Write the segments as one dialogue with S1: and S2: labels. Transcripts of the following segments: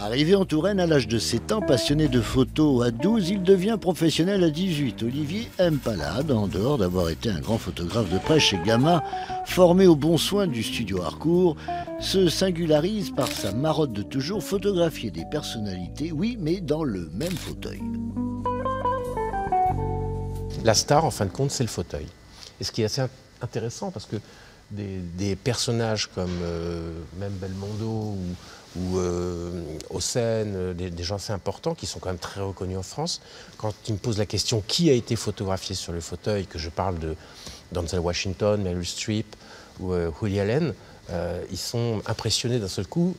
S1: Arrivé en Touraine à l'âge de 7 ans, passionné de photos à 12, il devient professionnel à 18. Olivier Mpalade, en dehors d'avoir été un grand photographe de presse chez Gamma, formé aux bons soins du studio Harcourt, se singularise par sa marotte de toujours photographier des personnalités, oui, mais dans le même fauteuil.
S2: La star, en fin de compte, c'est le fauteuil. Et ce qui est assez intéressant, parce que des personnages comme même Belmondo ou Hossein, des gens assez importants qui sont quand même très reconnus en France, quand ils me posent la question qui a été photographié sur le fauteuil, que je parle de Denzel Washington, Meryl Streep ou Woody Allen, ils sont impressionnés d'un seul coup.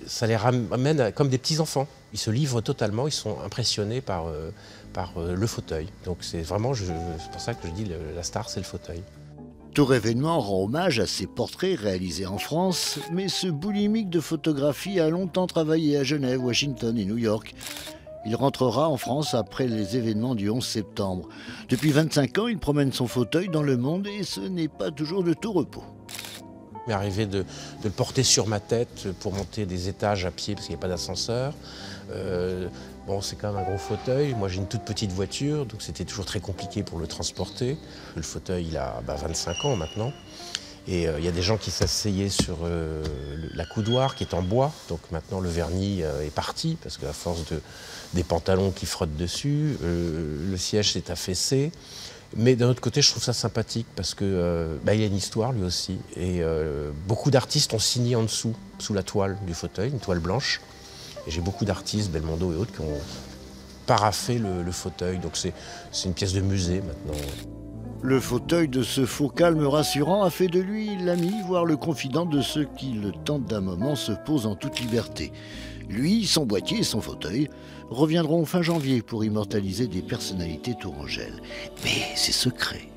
S2: Ça les ramène comme des petits-enfants. Ils se livrent totalement, ils sont impressionnés par le fauteuil. Donc c'est vraiment, c'est pour ça que je dis la star, c'est le fauteuil.
S1: Tout événement rend hommage à ses portraits réalisés en France, mais ce boulimique de photographie a longtemps travaillé à Genève, Washington et New York. Il rentrera en France après les événements du 11 septembre. Depuis 25 ans, il promène son fauteuil dans le monde et ce n'est pas toujours de tout repos.
S2: Il m'est arrivé de le porter sur ma tête pour monter des étages à pied parce qu'il n'y a pas d'ascenseur. Bon, c'est quand même un gros fauteuil. Moi, j'ai une toute petite voiture, donc c'était toujours très compliqué pour le transporter. Le fauteuil, il a 25 ans maintenant. Et il y a des gens qui s'asseyaient sur la coudoir qui est en bois. Donc maintenant, le vernis est parti parce qu'à force des pantalons qui frottent dessus, le siège s'est affaissé. Mais d'un autre côté, je trouve ça sympathique parce que il a une histoire lui aussi. Et beaucoup d'artistes ont signé en dessous, sous la toile du fauteuil, une toile blanche. Et j'ai beaucoup d'artistes, Belmondo et autres, qui ont paraffé le fauteuil. Donc c'est une pièce de musée maintenant.
S1: Le fauteuil de ce faux calme rassurant a fait de lui l'ami, voire le confident de ceux qui, le temps d'un moment, se posent en toute liberté. Lui, son boîtier et son fauteuil reviendront fin janvier pour immortaliser des personnalités tourangelles. Mais c'est secret.